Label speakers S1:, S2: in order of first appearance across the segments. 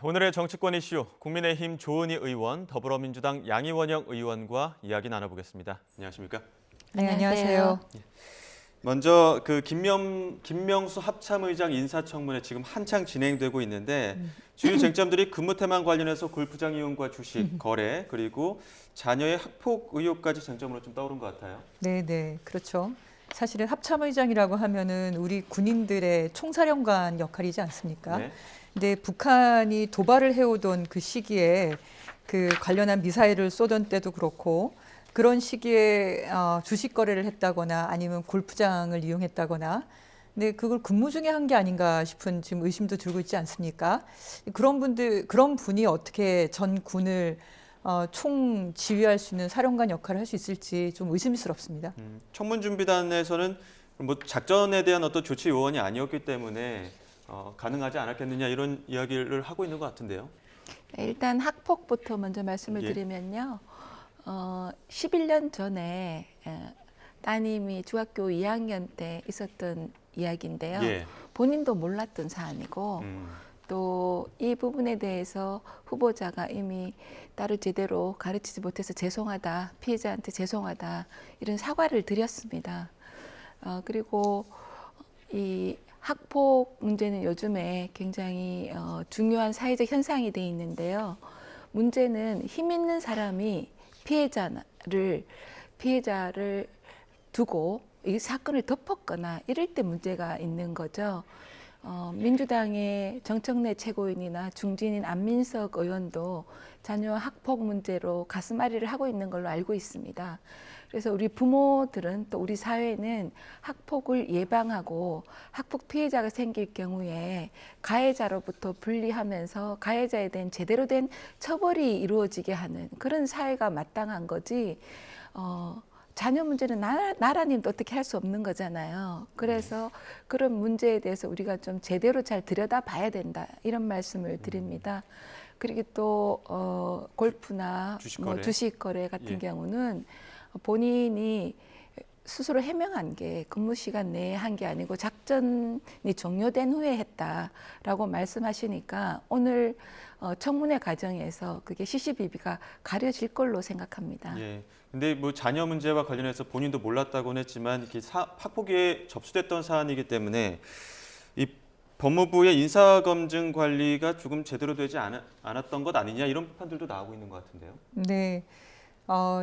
S1: 오늘의 정치권 이슈, 국민의힘 조은희 의원, 더불어민주당 양이원영 의원과 이야기 나눠보겠습니다. 안녕하십니까?
S2: 네, 안녕하세요.
S1: 먼저 김명수 합참의장 인사청문회 지금 한창 진행되고 있는데 주요 쟁점들이 근무 태만 관련해서 골프장 이용과 주식, 거래, 그리고 자녀의 학폭 의혹까지 쟁점으로 좀 떠오른 것 같아요.
S2: 네, 그렇죠. 사실은 합참의장이라고 하면은 우리 군인들의 총사령관 역할이지 않습니까?
S1: 네.
S2: 근데 북한이 도발을 해오던 그 시기에 그 관련한 미사일을 쏘던 때도 그렇고 그런 시기에 주식 거래를 했다거나 아니면 골프장을 이용했다거나 근데 그걸 근무 중에 한 게 아닌가 싶은 지금 의심도 들고 있지 않습니까? 그런 분이 어떻게 전 군을 총 지휘할 수 있는 사령관 역할을 할 수 있을지 좀 의심스럽습니다.
S1: 청문준비단에서는 뭐 작전에 대한 어떤 조치 요원이 아니었기 때문에 가능하지 않았겠느냐 이런 이야기를 하고 있는 것 같은데요.
S3: 네, 일단 학폭부터 먼저 말씀을
S1: 예.
S3: 드리면요. 11년 전에 따님이 중학교 2학년 때 있었던 이야기인데요.
S1: 예.
S3: 본인도 몰랐던 사안이고 또 이 부분에 대해서 후보자가 이미 딸을 제대로 가르치지 못해서 죄송하다, 피해자한테 죄송하다 이런 사과를 드렸습니다. 그리고 이 학폭 문제는 요즘에 굉장히 중요한 사회적 현상이 돼 있는데요. 문제는 힘 있는 사람이 피해자를 두고 이 사건을 덮었거나 이럴 때 문제가 있는 거죠. 민주당의 정청래 최고위원이나 중진인 안민석 의원도 자녀 학폭 문제로 가슴앓이를 하고 있는 걸로 알고 있습니다. 그래서 우리 부모들은 또 우리 사회는 학폭을 예방하고 학폭 피해자가 생길 경우에 가해자로부터 분리하면서 가해자에 대한 제대로 된 처벌이 이루어지게 하는 그런 사회가 마땅한 거지 자녀 문제는 나라님도 어떻게 할 수 없는 거잖아요. 그래서 그런 문제에 대해서 우리가 좀 제대로 잘 들여다봐야 된다 이런 말씀을 드립니다. 그리고 또 골프나 주식 거래 같은
S1: 예.
S3: 경우는 본인이 스스로 해명한 게 근무 시간 내에 한 게 아니고 작전이 종료된 후에 했다라고 말씀하시니까 오늘 청문회 과정에서 그게 시시비비가 가려질 걸로 생각합니다.
S1: 예. 근데 뭐 자녀 문제와 관련해서 본인도 몰랐다고는 했지만 이렇게 학폭에 접수됐던 사안이기 때문에 이 법무부의 인사검증 관리가 조금 제대로 되지 않았던 것 아니냐 이런 비판들도 나오고 있는 것 같은데요.
S2: 네.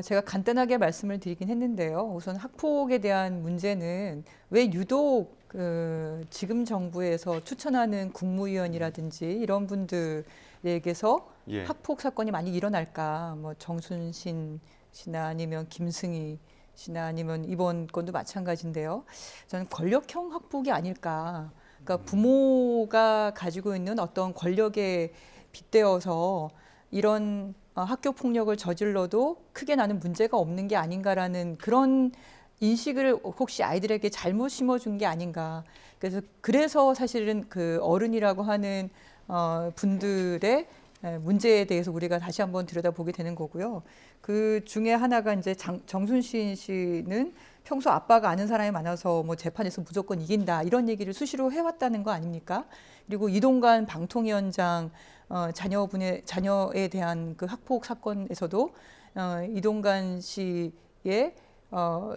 S2: 제가 간단하게 말씀을 드리긴 했는데요. 우선 학폭에 대한 문제는 왜 유독 지금 정부에서 추천하는 국무위원이라든지 이런 분들에게서
S1: 예.
S2: 학폭 사건이 많이 일어날까? 뭐 정순신 씨나 아니면 김승희 씨나 아니면 이번 건도 마찬가지인데요. 저는 권력형 학폭이 아닐까. 그러니까 부모가 가지고 있는 어떤 권력에 빗대어서 이런 학교 폭력을 저질러도 크게 나는 문제가 없는 게 아닌가라는 그런 인식을 혹시 아이들에게 잘못 심어준 게 아닌가. 그래서 사실은 그 어른이라고 하는 분들의 문제에 대해서 우리가 다시 한번 들여다보게 되는 거고요. 그 중에 하나가 이제 정순신 씨는 평소 아빠가 아는 사람이 많아서 뭐 재판에서 무조건 이긴다 이런 얘기를 수시로 해왔다는 거 아닙니까? 그리고 이동관 방통위원장 자녀에 대한 그 학폭 사건에서도 이동관 씨의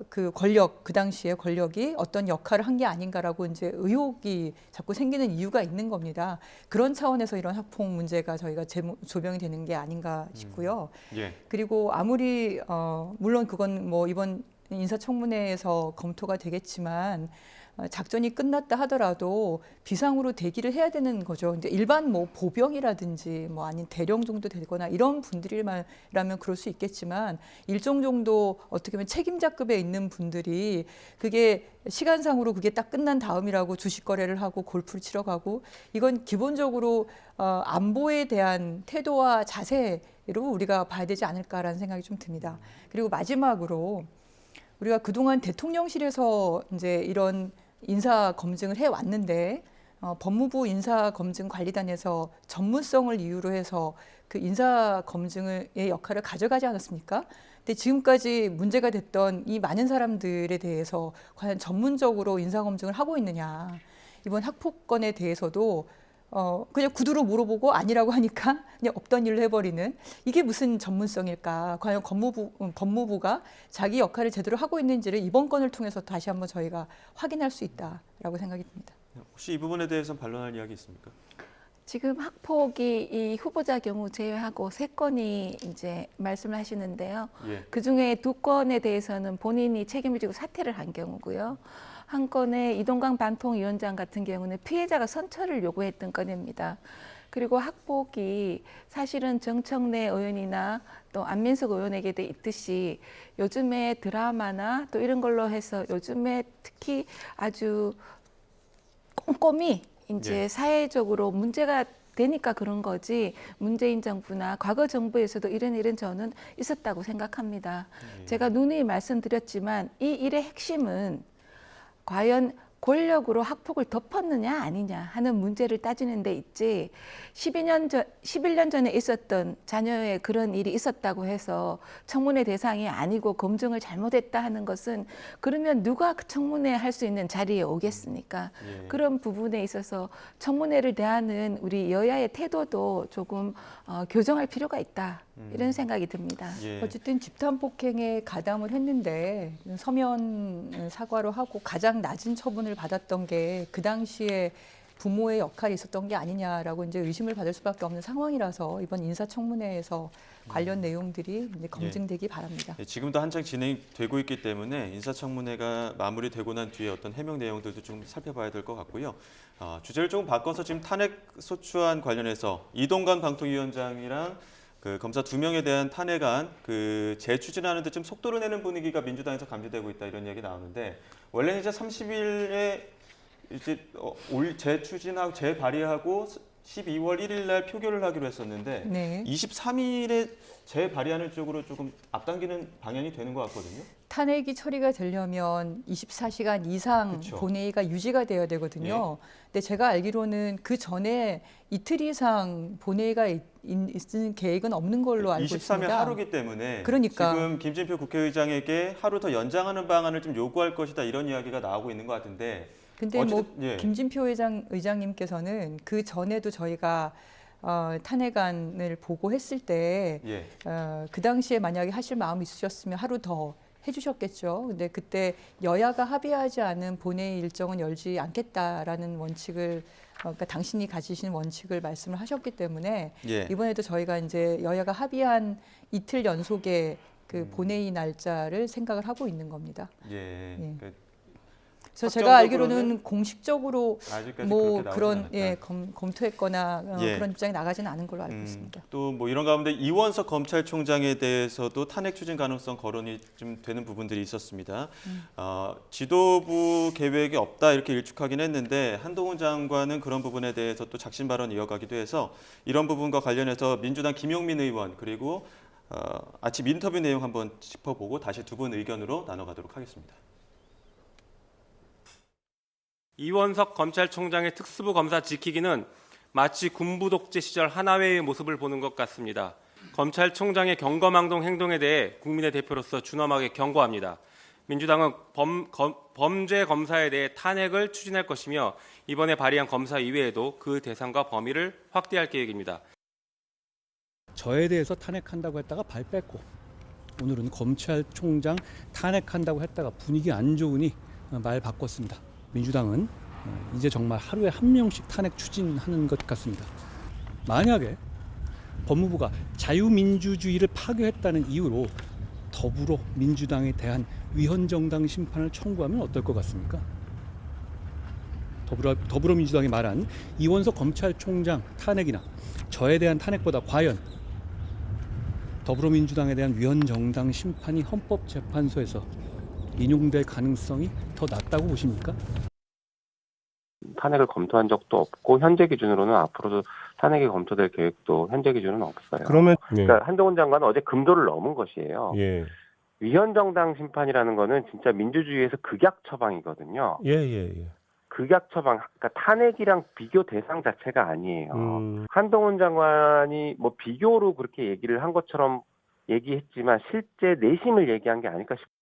S2: 그 권력, 그 당시에 권력이 어떤 역할을 한 게 아닌가라고 이제 의혹이 자꾸 생기는 이유가 있는 겁니다. 그런 차원에서 이런 학폭 문제가 저희가 조명이 되는 게 아닌가 싶고요.
S1: 예.
S2: 그리고 아무리 물론 그건 뭐 이번 인사청문회에서 검토가 되겠지만 작전이 끝났다 하더라도 비상으로 대기를 해야 되는 거죠. 이제 일반 뭐 보병이라든지 뭐 아닌 대령 정도 되거나 이런 분들이라면 그럴 수 있겠지만 일정 정도 어떻게 보면 책임자급에 있는 분들이 그게 시간상으로 그게 딱 끝난 다음이라고 주식 거래를 하고 골프를 치러 가고 이건 기본적으로 안보에 대한 태도와 자세로 우리가 봐야 되지 않을까라는 생각이 좀 듭니다. 그리고 마지막으로 우리가 그동안 대통령실에서 이제 이런 인사 검증을 해왔는데 법무부 인사검증관리단에서 전문성을 이유로 해서 그 인사 검증의 역할을 가져가지 않았습니까? 근데 지금까지 문제가 됐던 이 많은 사람들에 대해서 과연 전문적으로 인사 검증을 하고 있느냐? 이번 학폭건에 대해서도 그냥 구두로 물어보고 아니라고 하니까 그냥 없던 일로 해버리는 이게 무슨 전문성일까? 과연 법무부가 자기 역할을 제대로 하고 있는지를 이번 건을 통해서 다시 한번 저희가 확인할 수 있다라고 생각이 듭니다.
S1: 혹시 이 부분에 대해서 반론할 이야기 있습니까?
S3: 지금 학폭이 이 후보자 경우 제외하고 3건이 이제 말씀을 하시는데요.
S1: 예.
S3: 그중에 2건에 대해서는 본인이 책임을 지고 사퇴를 한 경우고요. 한 건의 이동강 반통위원장 같은 경우는 피해자가 선처를 요구했던 건입니다. 그리고 학폭이 사실은 정청래 의원이나 또 안민석 의원에게도 있듯이 요즘에 드라마나 또 이런 걸로 해서 요즘에 특히 아주 꼼꼼히 이제
S1: 예.
S3: 사회적으로 문제가 되니까 그런 거지 문재인 정부나 과거 정부에서도 이런 저는 있었다고 생각합니다.
S1: 예.
S3: 제가 누누이 말씀드렸지만 이 일의 핵심은 과연 권력으로 학폭을 덮었느냐 아니냐 하는 문제를 따지는 데 있지 11년 전에 있었던 자녀의 그런 일이 있었다고 해서 청문회 대상이 아니고 검증을 잘못했다 하는 것은 그러면 누가 그 청문회 할 수 있는 자리에 오겠습니까?
S1: 예.
S3: 그런 부분에 있어서 청문회를 대하는 우리 여야의 태도도 조금 교정할 필요가 있다 이런 생각이 듭니다.
S1: 예.
S2: 어쨌든 집단 폭행에 가담을 했는데 서면 사과로 하고 가장 낮은 처분을 받았던 게 그 당시에 부모의 역할이 있었던 게 아니냐라고 이제 의심을 받을 수밖에 없는 상황이라서 이번 인사청문회에서 관련 내용들이 이제 검증되기 바랍니다.
S1: 예, 지금도 한창 진행되고 있기 때문에 인사청문회가 마무리되고 난 뒤에 어떤 해명 내용들도 좀 살펴봐야 될 것 같고요. 주제를 조금 바꿔서 지금 탄핵 소추안 관련해서 이동관 방통위원장이랑 그 검사 2명에 대한 탄핵안 재추진하는데 좀 속도를 내는 분위기가 민주당에서 감지되고 있다 이런 이야기 나오는데 원래 이제 30일에 이제 재추진하고 재발의하고 12월 1일 날 표결을 하기로 했었는데
S2: 네.
S1: 23일에 재발의하는 쪽으로 조금 앞당기는 방향이 되는 것 같거든요.
S2: 탄핵이 처리가 되려면 24시간 이상
S1: 그쵸.
S2: 본회의가 유지가 되어야 되거든요. 근데 제가 알기로는 그 전에 이틀 이상 본회의가 있는 계획은 없는 걸로 알고
S1: 23일
S2: 있습니다.
S1: 하루기 때문에
S2: 그러니까.
S1: 지금 김진표 국회의장에게 하루 더 연장하는 방안을 좀 요구할 것이다 이런 이야기가 나오고 있는 것 같은데
S2: 근데 뭐
S1: 어쨌든, 예.
S2: 김진표 의장님께서는 그 전에도 저희가 탄핵안을 보고했을 때
S1: 예.
S2: 그 당시에 만약에 하실 마음이 있으셨으면 하루 더 해주셨겠죠. 근데 그때 여야가 합의하지 않은 본회의 일정은 열지 않겠다라는 원칙을 그러니까 당신이 가지신 원칙을 말씀을 하셨기 때문에
S1: 예.
S2: 이번에도 저희가 이제 여야가 합의한 이틀 연속의 그 본회의 날짜를 생각을 하고 있는 겁니다.
S1: 예.
S2: 예.
S1: 그
S2: 그래서 제가
S1: 확정적으로는
S2: 알기로는 공식적으로
S1: 아직까지
S2: 뭐
S1: 그렇게 나오진
S2: 그런
S1: 않았다.
S2: 검토했거나
S1: 예.
S2: 그런 입장이 나가지는 않은 걸로 알고 있습니다.
S1: 또 뭐 이런 가운데 이원석 검찰총장에 대해서도 탄핵 추진 가능성 거론이 좀 되는 부분들이 있었습니다. 지도부 계획이 없다 이렇게 일축하긴 했는데 한동훈 장관은 그런 부분에 대해서 또 작심 발언 이어가기도 해서 이런 부분과 관련해서 민주당 김용민 의원 그리고 아침 인터뷰 내용 한번 짚어보고 다시 두 분 의견으로 나눠가도록 하겠습니다.
S4: 이원석 검찰총장의 특수부 검사 지키기는 마치 군부 독재 시절 하나회의 모습을 보는 것 같습니다. 검찰총장의 경거망동 행동에 대해 국민의 대표로서 준엄하게 경고합니다. 민주당은 범죄 검사에 대해 탄핵을 추진할 것이며 이번에 발의한 검사 이외에도 그 대상과 범위를 확대할 계획입니다.
S5: 저에 대해서 탄핵한다고 했다가 발 뺐고 오늘은 검찰총장 탄핵한다고 했다가 분위기 안 좋으니 말 바꿨습니다. 민주당은 이제 정말 하루에 한 명씩 탄핵 추진하는 것 같습니다. 만약에 법무부가 자유민주주의를 파괴했다는 이유로 더불어민주당에 대한 위헌정당 심판을 청구하면 어떨 것 같습니까? 더불어민주당이 말한 이원석 검찰총장 탄핵이나 저에 대한 탄핵보다 과연 더불어민주당에 대한 위헌정당 심판이 헌법재판소에서 인용될 가능성이 더 낮다고 보십니까?
S6: 탄핵을 검토한 적도 없고 현재 기준으로는 앞으로도 탄핵이 검토될 계획도 현재 기준은 없어요.
S7: 그러면
S6: 그러니까 한동훈 장관은 어제 금도를 넘은 것이에요.
S7: 예.
S6: 위헌정당 심판이라는 거는 진짜 민주주의에서 극약 처방이거든요.
S7: 예.
S6: 극약 처방, 그러니까 탄핵이랑 비교 대상 자체가 아니에요. 한동훈 장관이 뭐 비교로 그렇게 얘기를 한 것처럼 얘기했지만 실제 내심을 얘기한 게 아닐까 싶어요.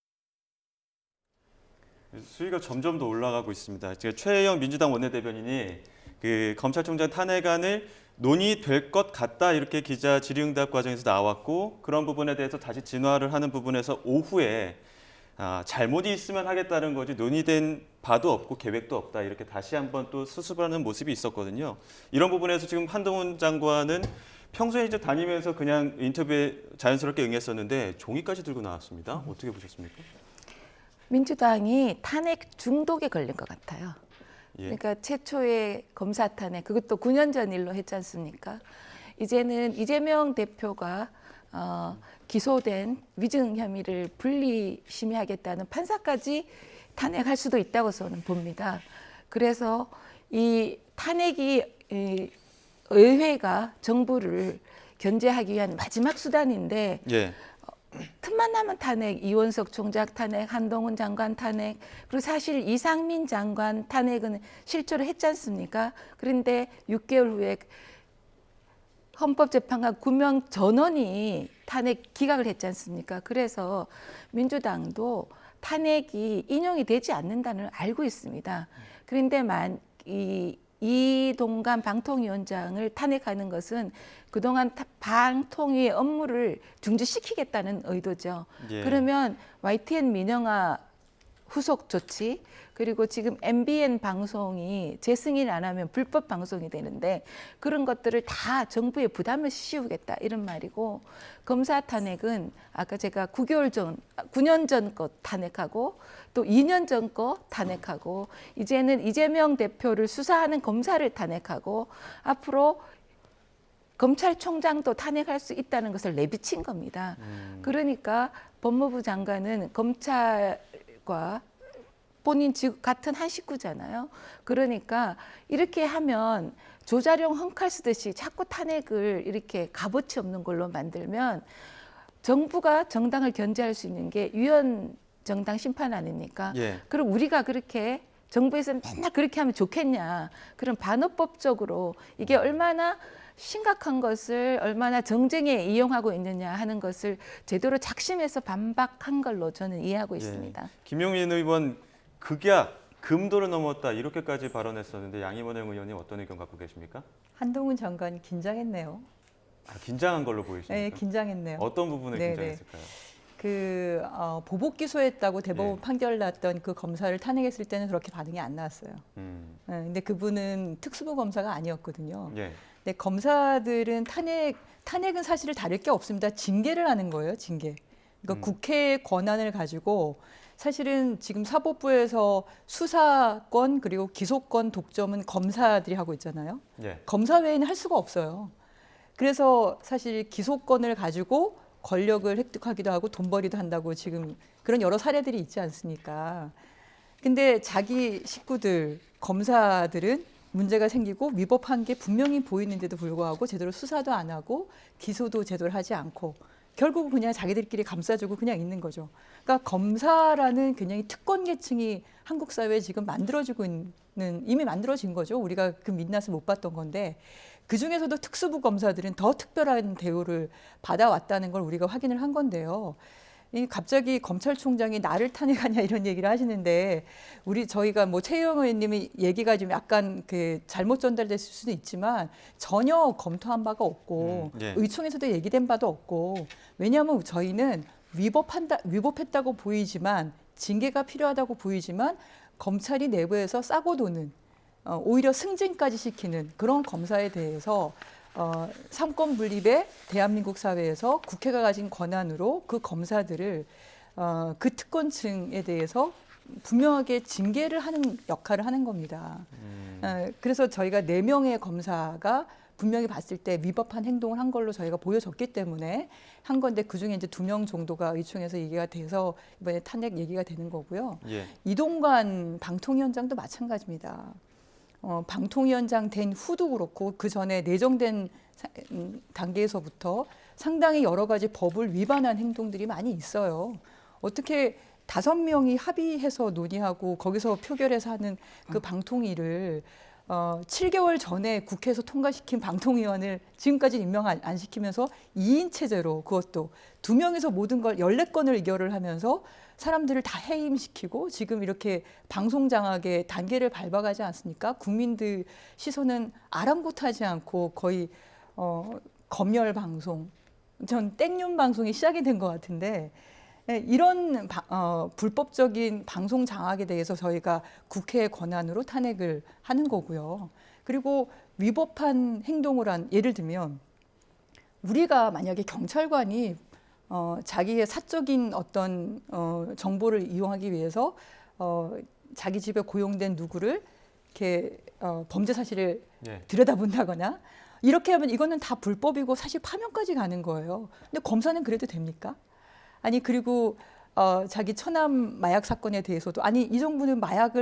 S1: 수위가 점점 더 올라가고 있습니다. 제가 최혜영 민주당 원내대변인이 그 검찰총장 탄핵안을 논의될 것 같다 이렇게 기자 질의응답 과정에서 나왔고 그런 부분에 대해서 다시 진화를 하는 부분에서 오후에 잘못이 있으면 하겠다는 거지 논의된 바도 없고 계획도 없다 이렇게 다시 한번 또 수습하는 모습이 있었거든요. 이런 부분에서 지금 한동훈 장관은 평소에 이제 다니면서 그냥 인터뷰에 자연스럽게 응했었는데 종이까지 들고 나왔습니다. 어떻게 보셨습니까?
S3: 민주당이 탄핵 중독에 걸린 것 같아요.
S1: 예.
S3: 그러니까 최초의 검사 탄핵, 그것도 9년 전 일로 했지 않습니까? 이제는 이재명 대표가 기소된 위증 혐의를 분리 심의하겠다는 판사까지 탄핵할 수도 있다고 저는 봅니다. 그래서 이 탄핵이 의회가 정부를 견제하기 위한 마지막 수단인데
S1: 예.
S3: 틈만 나면 탄핵, 이원석 총장 탄핵, 한동훈 장관 탄핵, 그리고 사실 이상민 장관 탄핵은 실조를 했지 않습니까? 그런데 6개월 후에 헌법재판관 9명 전원이 탄핵 기각을 했지 않습니까? 그래서 민주당도 탄핵이 인용이 되지 않는다는 걸 알고 있습니다. 그런데 이동관 방통위원장을 탄핵하는 것은 그동안 방통위의 업무를 중지시키겠다는 의도죠.
S1: 예.
S3: 그러면 YTN 민영화 후속 조치, 그리고 지금 MBN 방송이 재승인 안 하면 불법 방송이 되는데 그런 것들을 다 정부의 부담을 씌우겠다 이런 말이고, 검사 탄핵은 아까 제가 9년 전 거 탄핵하고 또 2년 전 거 탄핵하고 이제는 이재명 대표를 수사하는 검사를 탄핵하고 앞으로 검찰총장도 탄핵할 수 있다는 것을 내비친 겁니다. 그러니까 법무부 장관은 검찰과 본인 같은 한 식구잖아요. 그러니까 이렇게 하면 조자룡 헝칼 쓰듯이 자꾸 탄핵을 이렇게 값어치 없는 걸로 만들면 정부가 정당을 견제할 수 있는 게 위헌 정당 심판 아닙니까?
S1: 예.
S3: 그럼 우리가 그렇게 정부에서는 맨날 그렇게 하면 좋겠냐. 그럼 반헌법적으로 이게 얼마나 심각한 것을 얼마나 정쟁에 이용하고 있느냐 하는 것을 제대로 작심해서 반박한 걸로 저는 이해하고 있습니다.
S1: 예. 김용민 의원 극약, 금도를 넘었다 이렇게까지 발언했었는데 양이원 의원님 어떤 의견 갖고 계십니까?
S2: 한동훈 장관이 긴장했네요.
S1: 긴장한 걸로 보이십니까?
S2: 네, 긴장했네요.
S1: 어떤 부분에
S2: 네네.
S1: 긴장했을까요?
S2: 보복 기소했다고 대법원
S1: 예.
S2: 판결 났던 그 검사를 탄핵했을 때는 그렇게 반응이 안 나왔어요. 근데 그분은 특수부 검사가 아니었거든요.
S1: 예.
S2: 근데 검사들은 탄핵은 사실 다를 게 없습니다. 징계를 하는 거예요, 징계. 그러니까 국회의 권한을 가지고 사실은 지금 사법부에서 수사권 그리고 기소권 독점은 검사들이 하고 있잖아요.
S1: 예.
S2: 검사 외에는 할 수가 없어요. 그래서 사실 기소권을 가지고 권력을 획득하기도 하고 돈벌이도 한다고 지금 그런 여러 사례들이 있지 않습니까? 근데 자기 식구들, 검사들은 문제가 생기고 위법한 게 분명히 보이는데도 불구하고 제대로 수사도 안 하고 기소도 제대로 하지 않고 결국 그냥 자기들끼리 감싸주고 그냥 있는 거죠. 그러니까 검사라는 굉장히 특권 계층이 한국 사회에 지금 만들어지고 있는, 이미 만들어진 거죠. 우리가 그 민낯을 못 봤던 건데 그중에서도 특수부 검사들은 더 특별한 대우를 받아왔다는 걸 우리가 확인을 한 건데요. 갑자기 검찰총장이 나를 탄핵하냐 이런 얘기를 하시는데 저희가 뭐 최희영 의원님이 얘기가 좀 약간 잘못 전달됐을 수도 있지만 전혀 검토한 바가 없고
S1: 예.
S2: 의총에서도 얘기된 바도 없고, 왜냐하면 저희는 위법했다고 보이지만 징계가 필요하다고 보이지만 검찰이 내부에서 싸고 도는 오히려 승진까지 시키는 그런 검사에 대해서 삼권 분립의 대한민국 사회에서 국회가 가진 권한으로 그 검사들을 그 특권층에 대해서 분명하게 징계를 하는 역할을 하는 겁니다. 그래서 저희가 4명의 검사가 분명히 봤을 때 위법한 행동을 한 걸로 저희가 보여졌기 때문에 한 건데 그중에 이제 2명 정도가 의총에서 얘기가 돼서 이번에 탄핵 얘기가 되는 거고요.
S1: 예.
S2: 이동관 방통위원장도 마찬가지입니다. 방통위원장 된 후도 그렇고 그 전에 내정된 단계에서부터 상당히 여러 가지 법을 위반한 행동들이 많이 있어요. 어떻게 5명이 합의해서 논의하고 거기서 표결해서 하는 그 방통위를 7개월 전에 국회에서 통과시킨 방통위원을 지금까지 임명 안 시키면서 2인 체제로 그것도 2명이서 모든 걸 14건을 의결을 하면서 사람들을 다 해임시키고 지금 이렇게 방송 장악의 단계를 밟아가지 않습니까? 국민들 시선은 아랑곳하지 않고 거의 검열 방송, 전 땡윤 방송이 시작이 된 것 같은데 이런 불법적인 방송 장악에 대해서 저희가 국회의 권한으로 탄핵을 하는 거고요. 그리고 위법한 행동을 한 예를 들면 우리가 만약에 경찰관이 자기의 사적인 어떤 정보를 이용하기 위해서 자기 집에 고용된 누구를 이렇게 범죄 사실을 들여다본다거나 이렇게 하면 이거는 다 불법이고 사실 파면까지 가는 거예요. 근데 검사는 그래도 됩니까? 아니 그리고 자기 처남 마약 사건에 대해서도 아니 이 정부는 마약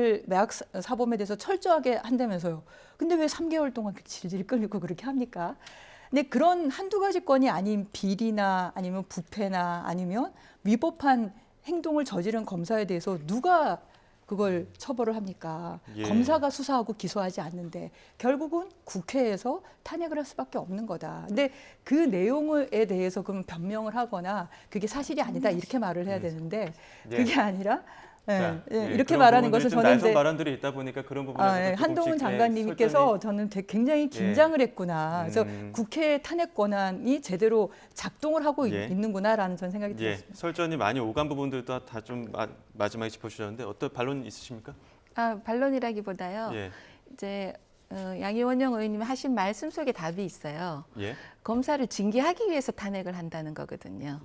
S2: 사범에 대해서 철저하게 한다면서요. 근데 왜 3개월 동안 질질 끌리고 그렇게 합니까? 근데 그런 한두 가지 건이 아닌 비리나 아니면 부패나 아니면 위법한 행동을 저지른 검사에 대해서 누가 그걸 처벌을 합니까? 검사가 수사하고 기소하지 않는데 결국은 국회에서 탄핵을 할 수밖에 없는 거다. 근데 그 내용에 대해서 그럼 변명을 하거나 그게 사실이 아니다 이렇게 말을 해야 되는데 그게 아니라 이렇게 말하는 것은 저는
S1: 날선 발언들이 있다 보니까 그런 부분에서
S2: 한동훈 장관님께서 저는 굉장히 긴장을 했구나. 그래서 국회 탄핵 권한이 제대로 작동을 하고 있는구나라는 전 생각이 들었습니다.
S1: 설전이 많이 오간 부분들도 다 좀 마지막에 짚어주셨는데 어떤 반론 있으십니까?
S3: 반론이라기보다요. 이제 양이원영 의원님이 하신 말씀 속에 답이 있어요. 검사를 징계하기 위해서 탄핵을 한다는 거거든요.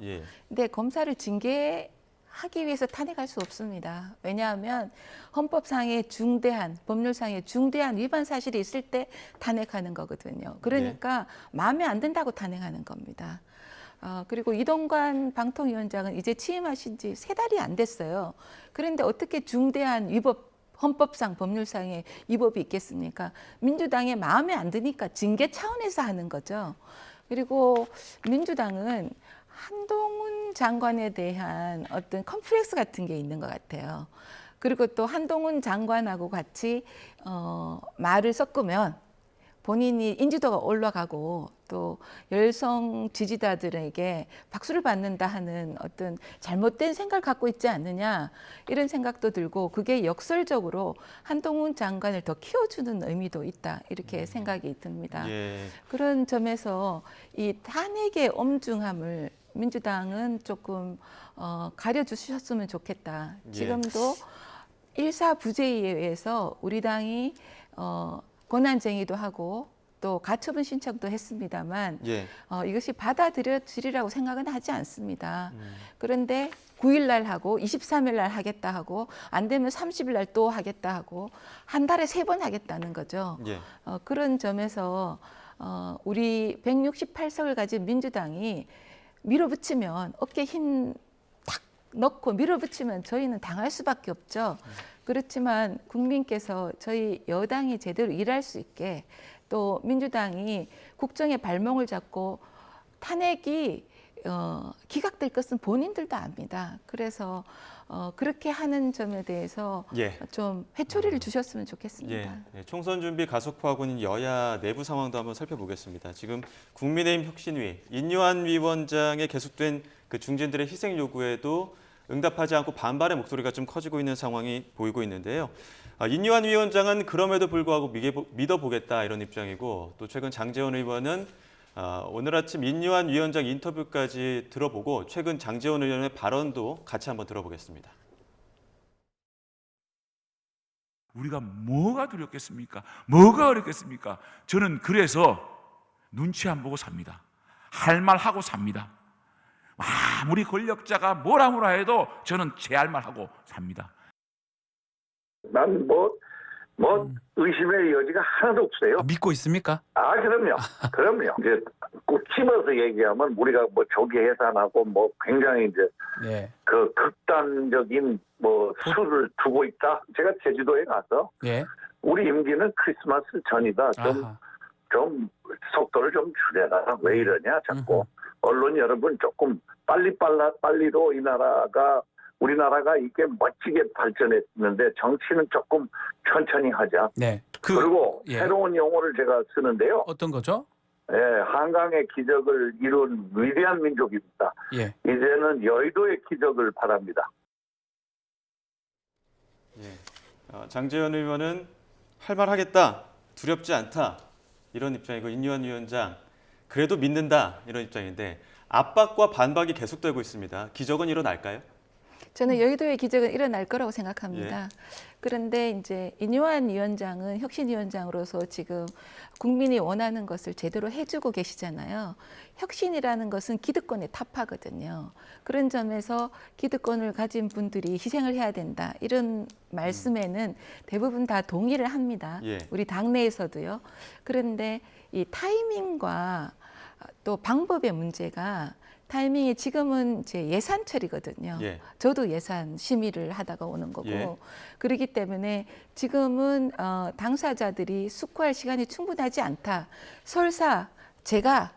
S3: 근데 검사를 징계하기 위해서 탄핵할 수 없습니다. 왜냐하면 헌법상의 중대한, 법률상의 중대한 위반 사실이 있을 때 탄핵하는 거거든요. 그러니까 마음에 안 든다고 탄핵하는 겁니다. 그리고 이동관 방통위원장은 이제 취임하신 지 3달이 안 됐어요. 그런데 어떻게 중대한 위법, 헌법상, 법률상의 위법이 있겠습니까? 민주당의 마음에 안 드니까 징계 차원에서 하는 거죠. 그리고 민주당은 한동훈 장관에 대한 어떤 컴플렉스 같은 게 있는 것 같아요. 그리고 또 한동훈 장관하고 같이 말을 섞으면 본인이 인지도가 올라가고 또 열성 지지자들에게 박수를 받는다 하는 어떤 잘못된 생각을 갖고 있지 않느냐 이런 생각도 들고 그게 역설적으로 한동훈 장관을 더 키워주는 의미도 있다 이렇게 생각이 듭니다. 그런 점에서 이 탄핵의 엄중함을 민주당은 조금 가려주셨으면 좋겠다. 지금도 일사부재에 의해서 우리 당이 권한쟁의도 하고 또 가처분 신청도 했습니다만 이것이 받아들여지리라고 생각은 하지 않습니다. 그런데 9일 날 하고 23일 날 하겠다 하고 안 되면 30일 날 또 하겠다 하고 한 달에 3번 하겠다는 거죠. 그런 점에서 우리 168석을 가진 민주당이 밀어붙이면 어깨에 힘 탁 넣고 밀어붙이면 저희는 당할 수밖에 없죠. 그렇지만 국민께서 저희 여당이 제대로 일할 수 있게 또 민주당이 국정의 발목을 잡고 탄핵이 기각될 것은 본인들도 압니다. 그래서 그렇게 하는 점에 대해서 좀 회초리를 주셨으면 좋겠습니다.
S1: 총선 준비 가속화하고 있는 여야 내부 상황도 한번 살펴보겠습니다. 지금 국민의힘 혁신위 인요한 위원장의 계속된 그 중진들의 희생 요구에도 응답하지 않고 반발의 목소리가 좀 커지고 있는 상황이 보이고 있는데요. 인요한 위원장은 그럼에도 불구하고 믿어보겠다 이런 입장이고 또 최근 장제원 의원은 오늘 아침 인요한 위원장 인터뷰까지 들어보고 최근 장제원 의원의 발언도 같이 한번 들어보겠습니다.
S7: 우리가 뭐가 두렵겠습니까? 뭐가 어렵겠습니까? 저는 그래서 눈치 안 보고 삽니다. 할 말 하고 삽니다. 아무리 권력자가 뭐라 해도 저는 제 할 말 하고 삽니다.
S8: 난 의심의 여지가 하나도 없어요.
S9: 믿고 있습니까?
S8: 그럼요. 이제 꼭 집어서 얘기하면 우리가 조기 해산하고 굉장히 이제 그 극단적인 수를 두고 있다. 제가 제주도에 가서 우리 임기는 크리스마스 전이다. 좀 속도를 좀 줄여라. 왜 이러냐 자꾸. 언론 여러분 조금 빨리로 우리나라가 이게 멋지게 발전했는데 정치는 조금 천천히 하자. 그리고
S9: 예.
S8: 새로운 용어를 제가 쓰는데요.
S9: 어떤 거죠?
S8: 예, 한강의 기적을 이룬 위대한 민족입니다.
S9: 예.
S8: 이제는 여의도의 기적을 바랍니다.
S1: 예. 장제원 의원은 할 말 하겠다, 두렵지 않다 이런 입장이고 인유한 위원장 그래도 믿는다 이런 입장인데 압박과 반박이 계속되고 있습니다. 기적은 일어날까요?
S3: 저는 여의도의 기적은 일어날 거라고 생각합니다. 그런데 이제 인유한 위원장은 혁신위원장으로서 지금 국민이 원하는 것을 제대로 해주고 계시잖아요. 혁신이라는 것은 기득권의 타파거든요. 그런 점에서 기득권을 가진 분들이 희생을 해야 된다. 이런 말씀에는 대부분 다 동의를 합니다.
S1: 예.
S3: 우리 당내에서도요. 그런데 이 타이밍과 또 방법의 문제가 타이밍이 지금은 이제 예산철이거든요.
S1: 예.
S3: 저도 예산 심의를 하다가 오는 거고
S1: 예.
S3: 그렇기 때문에 지금은 당사자들이 숙고할 시간이 충분하지 않다. 설사 제가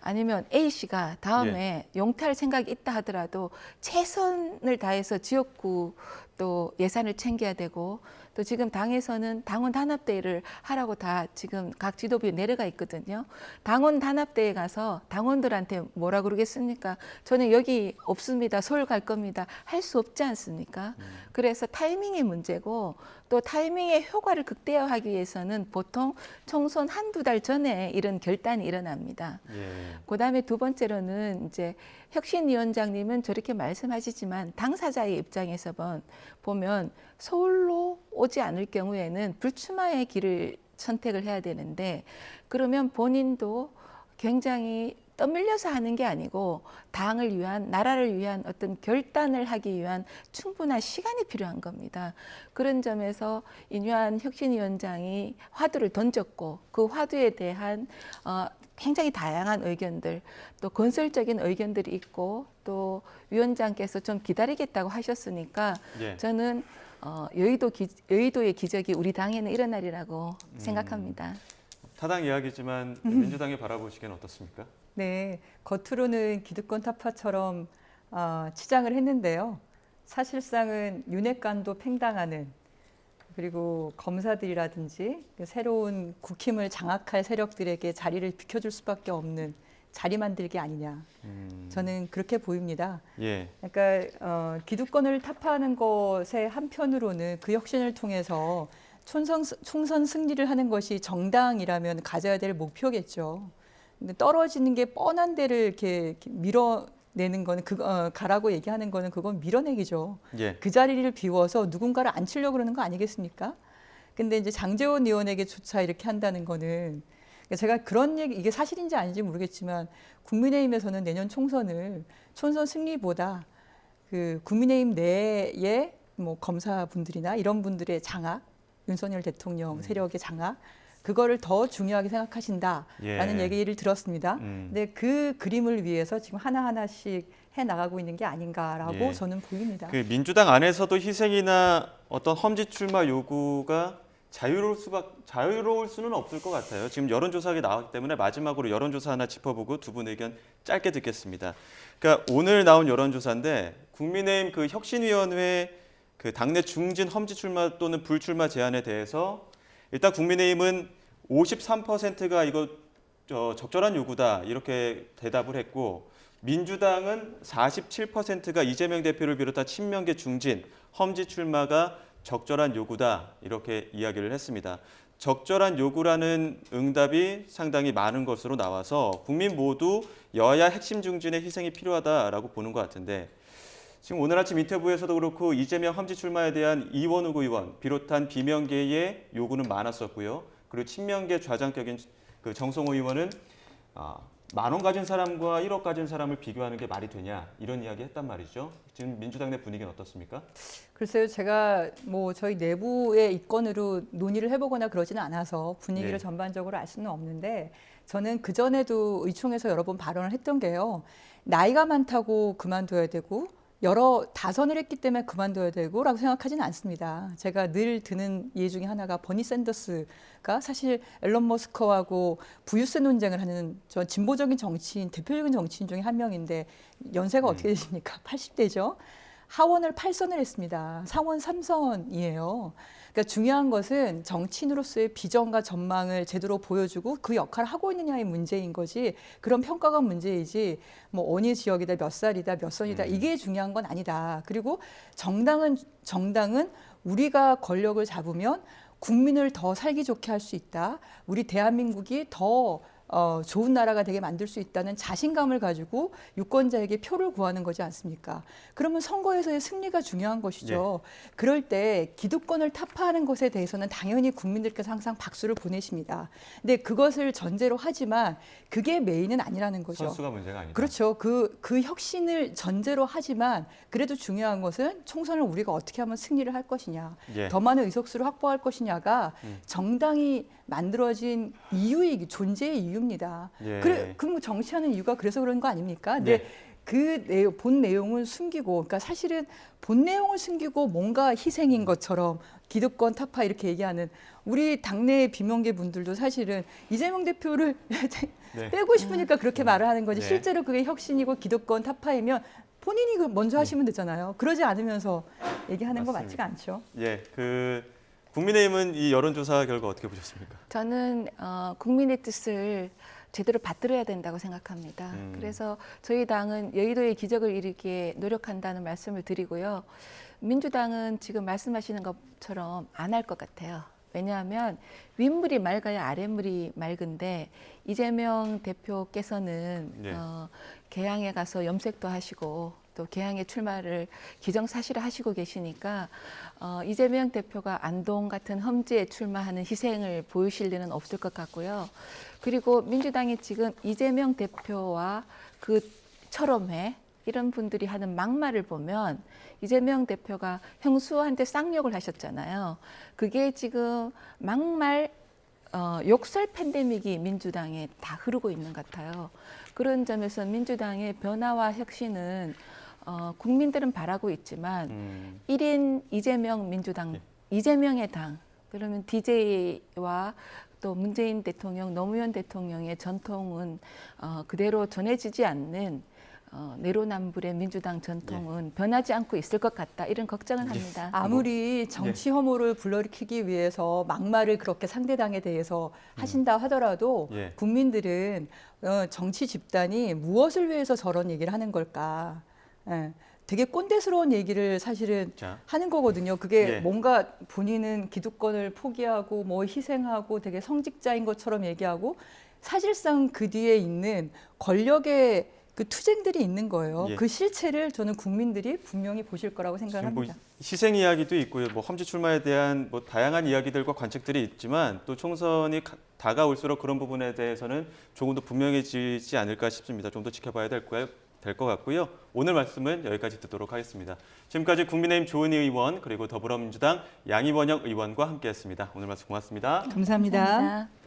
S3: 아니면 A 씨가 다음에 용퇴할 생각이 있다 하더라도 최선을 다해서 지역구 또 예산을 챙겨야 되고 또 지금 당에서는 당원 단합대회를 하라고 다 지금 각 지도부에 내려가 있거든요. 당원 단합대회 가서 당원들한테 뭐라 그러겠습니까? 저는 여기 없습니다. 서울 갈 겁니다. 할 수 없지 않습니까? 그래서 타이밍의 문제고 또 타이밍의 효과를 극대화하기 위해서는 보통 총선 한두 달 전에 이런 결단이 일어납니다.
S1: 예.
S3: 그다음에 두 번째로는 이제 혁신위원장님은 저렇게 말씀하시지만 당사자의 입장에서 보면 서울로 오지 않을 경우에는 불출마의 길을 선택을 해야 되는데 그러면 본인도 굉장히 떠밀려서 하는 게 아니고 당을 위한 나라를 위한 어떤 결단을 하기 위한 충분한 시간이 필요한 겁니다. 그런 점에서 인유한 혁신위원장이 화두를 던졌고 그 화두에 대한 굉장히 다양한 의견들 또 건설적인 의견들이 있고 또 위원장께서 좀 기다리겠다고 하셨으니까
S1: 예.
S3: 저는 여의도의 기적이 우리 당에는 일어나리라고 생각합니다.
S1: 타당 이야기지만 민주당이 바라보시기엔 어떻습니까?
S2: 네, 겉으로는 기득권 타파처럼 치장을 했는데요. 사실상은 윤핵관도 팽당하는 그리고 검사들이라든지 새로운 국힘을 장악할 세력들에게 자리를 비켜줄 수밖에 없는 자리 만들기 아니냐. 저는 그렇게 보입니다.
S1: 예.
S2: 그러니까 기득권을 타파하는 것의 한편으로는 그 혁신을 통해서 총선 승리를 하는 것이 정당이라면 가져야 될 목표겠죠. 근데 떨어지는 게 뻔한 데를 이렇게 밀어내는 거는 가라고 얘기하는 거는 그건 밀어내기죠.
S1: 예.
S2: 그 자리를 비워서 누군가를 앉히려고 그러는 거 아니겠습니까? 근데 이제 장제원 의원에게조차 이렇게 한다는 거는 제가 그런 얘기 이게 사실인지 아닌지 모르겠지만 국민의힘에서는 내년 총선 승리보다 그 국민의힘 내에 뭐 검사분들이나 이런 분들의 장악, 윤석열 대통령 세력의 장악 그거를 더 중요하게 생각하신다라는 얘기를 들었습니다. 근데 그 그림을 위해서 지금 하나하나씩 해 나가고 있는 게 아닌가라고 저는 보입니다.
S1: 그 민주당 안에서도 희생이나 어떤 험지 출마 요구가 자유로울 수는 없을 것 같아요. 지금 여론조사가 나왔기 때문에 마지막으로 여론조사 하나 짚어보고 두 분 의견 짧게 듣겠습니다. 그러니까 오늘 나온 여론조사인데 국민의힘 그 혁신위원회 그 당내 중진 험지 출마 또는 불출마 제안에 대해서 일단 국민의힘은 53%가 이거 적절한 요구다 이렇게 대답을 했고 민주당은 47%가 이재명 대표를 비롯한 친명계 중진 험지 출마가 적절한 요구다 이렇게 이야기를 했습니다. 적절한 요구라는 응답이 상당히 많은 것으로 나와서 국민 모두 여야 핵심 중진의 희생이 필요하다라고 보는 것 같은데 지금 오늘 아침 인터뷰에서도 그렇고 이재명 험지 출마에 대한 이원욱 의원 비롯한 비명계의 요구는 많았었고요. 그리고 친명계 좌장격인 그 정성호 의원은 10,000원 가진 사람과 1억 가진 사람을 비교하는 게 말이 되냐 이런 이야기 했단 말이죠. 지금 민주당 내 분위기는 어떻습니까?
S2: 글쎄요, 제가 뭐 저희 내부의 입건으로 논의를 해보거나 그러지는 않아서 분위기를 전반적으로 알 수는 없는데 저는 그전에도 의총에서 여러 번 발언을 했던 게요. 나이가 많다고 그만둬야 되고 여러 다선을 했기 때문에 그만둬야 되고라고 생각하지는 않습니다. 제가 늘 드는 예 중에 하나가 버니 샌더스가 사실 앨런 머스크하고 부유세 논쟁을 하는 저 진보적인 정치인, 대표적인 정치인 중에 한 명인데 연세가 어떻게 되십니까? 80대죠. 하원을 8선을 했습니다. 상원 3선이에요. 그러니까 중요한 것은 정치인으로서의 비전과 전망을 제대로 보여주고 그 역할을 하고 있느냐의 문제인 거지 그런 평가가 문제이지 뭐 어느 지역이다 몇 살이다 몇 선이다 이게 중요한 건 아니다. 그리고 정당은 우리가 권력을 잡으면 국민을 더 살기 좋게 할 수 있다. 우리 대한민국이 더 좋은 나라가 되게 만들 수 있다는 자신감을 가지고 유권자에게 표를 구하는 거지 않습니까? 그러면 선거에서의 승리가 중요한 것이죠. 그럴 때 기득권을 타파하는 것에 대해서는 당연히 국민들께서 항상 박수를 보내십니다. 근데 그것을 전제로 하지만 그게 메인은 아니라는 거죠.
S1: 선수가 문제가 아니다.
S2: 그렇죠. 그 혁신을 전제로 하지만 그래도 중요한 것은 총선을 우리가 어떻게 하면 승리를 할 것이냐. 더 많은 의석수를 확보할 것이냐가 정당이 만들어진 이유이기 존재의 이유입니다. 그럼 정치하는 이유가 그래서 그런 거 아닙니까? 근데 그 본 내용을 숨기고, 그러니까 사실은 본 내용을 숨기고 뭔가 희생인 것처럼 기득권 타파 이렇게 얘기하는 우리 당내 비명계 분들도 사실은 이재명 대표를 빼고 싶으니까 그렇게 말을 하는 거지. 실제로 그게 혁신이고 기득권 타파이면 본인이 먼저 하시면 되잖아요. 그러지 않으면서 얘기하는 거 맞지가 않죠.
S1: 국민의힘은 이 여론조사 결과 어떻게 보셨습니까?
S3: 저는 국민의 뜻을 제대로 받들어야 된다고 생각합니다. 그래서 저희 당은 여의도의 기적을 이루기에 노력한다는 말씀을 드리고요. 민주당은 지금 말씀하시는 것처럼 안 할 것 같아요. 왜냐하면 윗물이 맑아야 아랫물이 맑은데 이재명 대표께서는 개항에 가서 염색도 하시고 또 개항에 출마를 기정사실을 하시고 계시니까 이재명 대표가 안동 같은 험지에 출마하는 희생을 보이실 일은 없을 것 같고요. 그리고 민주당이 지금 이재명 대표와 그 철험회 이런 분들이 하는 막말을 보면 이재명 대표가 형수한테 쌍욕을 하셨잖아요. 그게 지금 막말 욕설 팬데믹이 민주당에 다 흐르고 있는 것 같아요. 그런 점에서 민주당의 변화와 혁신은 국민들은 바라고 있지만 1인 이재명 민주당, 이재명의 당, 그러면 DJ와 또 문재인 대통령, 노무현 대통령의 전통은 그대로 전해지지 않는 내로남불의 민주당 전통은 변하지 않고 있을 것 같다. 이런 걱정을 합니다.
S2: 아무리 정치 혐오를 불러일으키기 위해서 막말을 그렇게 상대당에 대해서 하신다 하더라도 국민들은 정치 집단이 무엇을 위해서 저런 얘기를 하는 걸까? 되게 꼰대스러운 얘기를 사실은 하는 거거든요. 그게 뭔가 본인은 기득권을 포기하고 뭐 희생하고 되게 성직자인 것처럼 얘기하고 사실상 그 뒤에 있는 권력의 그 투쟁들이 있는 거예요. 그 실체를 저는 국민들이 분명히 보실 거라고 생각을 합니다.
S1: 희생 이야기도 있고요. 뭐 험지 출마에 대한 뭐 다양한 이야기들과 관측들이 있지만 또 총선이 다가올수록 그런 부분에 대해서는 조금 더 분명해지지 않을까 싶습니다. 좀 더 지켜봐야 될 것 같고요. 오늘 말씀은 여기까지 듣도록 하겠습니다. 지금까지 국민의힘 조은희 의원 그리고 더불어민주당 양이원영 의원과 함께했습니다. 오늘 말씀 고맙습니다.
S2: 감사합니다.